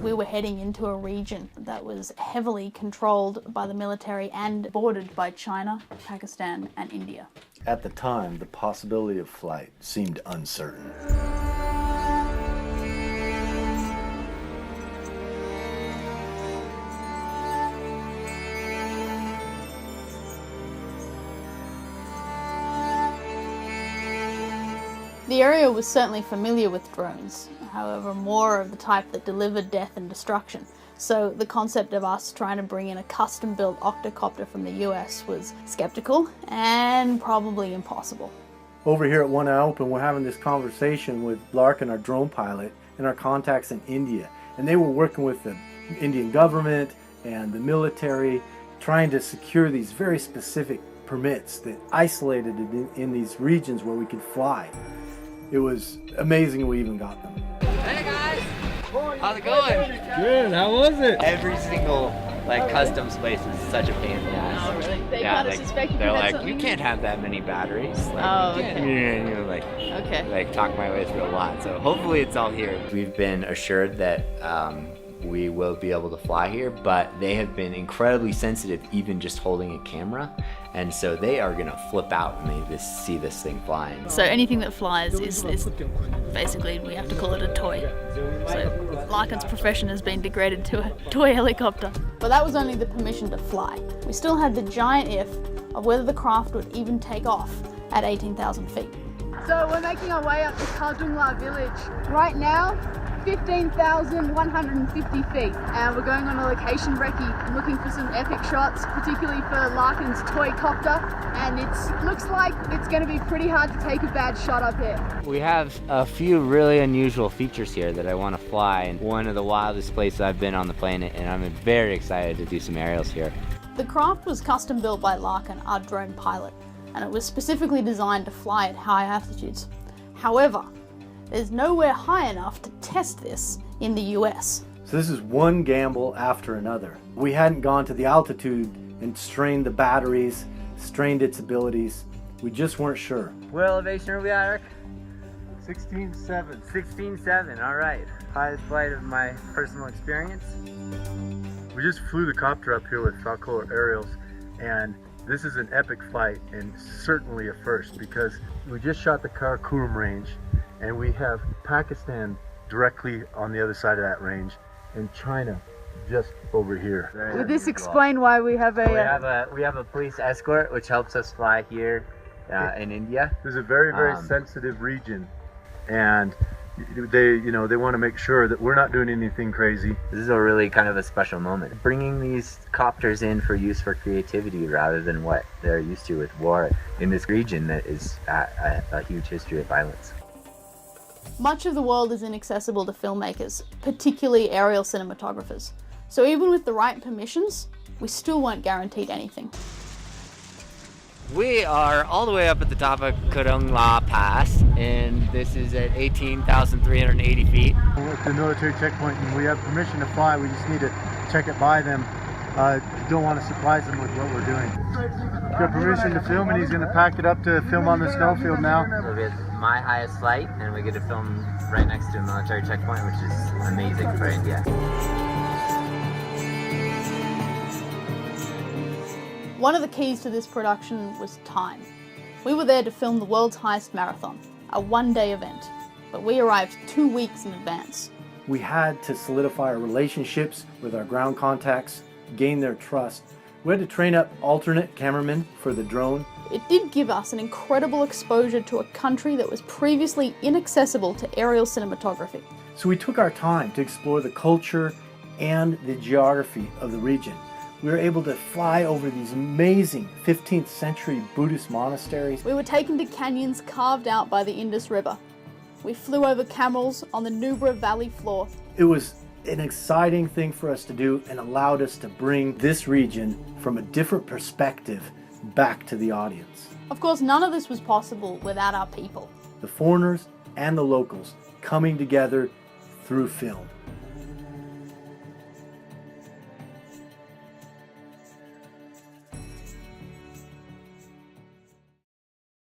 We were heading into a region that was heavily controlled by the military and bordered by China, Pakistan, and India. At the time, the possibility of flight seemed uncertain. The area was certainly familiar with drones, however more of the type that delivered death and destruction. So the concept of us trying to bring in a custom-built octocopter from the US was skeptical and probably impossible. Over here at One Eye Open, we're having this conversation with Larkin, our drone pilot, and our contacts in India. And they were working with the Indian government and the military, trying to secure these very specific permits that isolated it in these regions where we could fly. It was amazing we even got them. Hey guys! How's it going? Good, how was it? Every single customs place is such a pain in the ass. Oh, really? They Yeah, kind of suspect you they're had like, something? you can't have that many batteries. Oh, okay. Okay. Talk my way through a lot. So hopefully it's all here. We've been assured that we will be able to fly here, but they have been incredibly sensitive, even just holding a camera. And so they are gonna flip out when they see this thing flying. So anything that flies is basically, we have to call it a toy. So Larkin's profession has been degraded to a toy helicopter. But that was only the permission to fly. We still had the giant if of whether the craft would even take off at 18,000 feet. So we're making our way up to Kaldungla village. Right now, 15,150 feet, and we're going on a location recce looking for some epic shots, particularly for Larkin's toy copter, and it looks like it's going to be pretty hard to take a bad shot up here. We have a few really unusual features here that I want to fly, and one of the wildest places I've been on the planet, and I'm very excited to do some aerials here. The craft was custom built by Larkin, our drone pilot, and it was specifically designed to fly at high altitudes. However, there's nowhere high enough to test this in the US. So this is one gamble after another. We hadn't gone to the altitude and strained the batteries, strained its abilities. We just weren't sure. What elevation are we at, Eric? 16.7. 16.7, all right. Highest flight of my personal experience. We just flew the copter up here with Falco aerials, and this is an epic flight and certainly a first because we just shot the Karakoram range, and we have Pakistan directly on the other side of that range and China just over here. Would this explain why we have a... We have a police escort which helps us fly here in India. There's a very, very sensitive region, and they want to make sure that we're not doing anything crazy. This is a really kind of a special moment. Bringing these copters in for use for creativity rather than what they're used to with war in this region that is a huge history of violence. Much of the world is inaccessible to filmmakers, particularly aerial cinematographers. So even with the right permissions, we still weren't guaranteed anything. We are all the way up at the top of Kaldungla Pass, and this is at 18,380 feet. We're at the military checkpoint, and we have permission to fly. We just need to check it by them. Don't want to surprise them with what we're doing. We've got permission to film, and he's going to pack it up to film on the snowfield now. So we have my highest flight, and we get to film right next to a military checkpoint, which is amazing for India. One of the keys to this production was time. We were there to film the world's highest marathon, a one-day event, but we arrived 2 weeks in advance. We had to solidify our relationships with our ground contacts, gain their trust. We had to train up alternate cameramen for the drone. It did give us an incredible exposure to a country that was previously inaccessible to aerial cinematography. So we took our time to explore the culture and the geography of the region. We were able to fly over these amazing 15th century Buddhist monasteries. We were taken to canyons carved out by the Indus River. We flew over camels on the Nubra Valley floor. It was an exciting thing for us to do and allowed us to bring this region from a different perspective back to the audience. Of course, none of this was possible without our people. The foreigners and the locals coming together through film.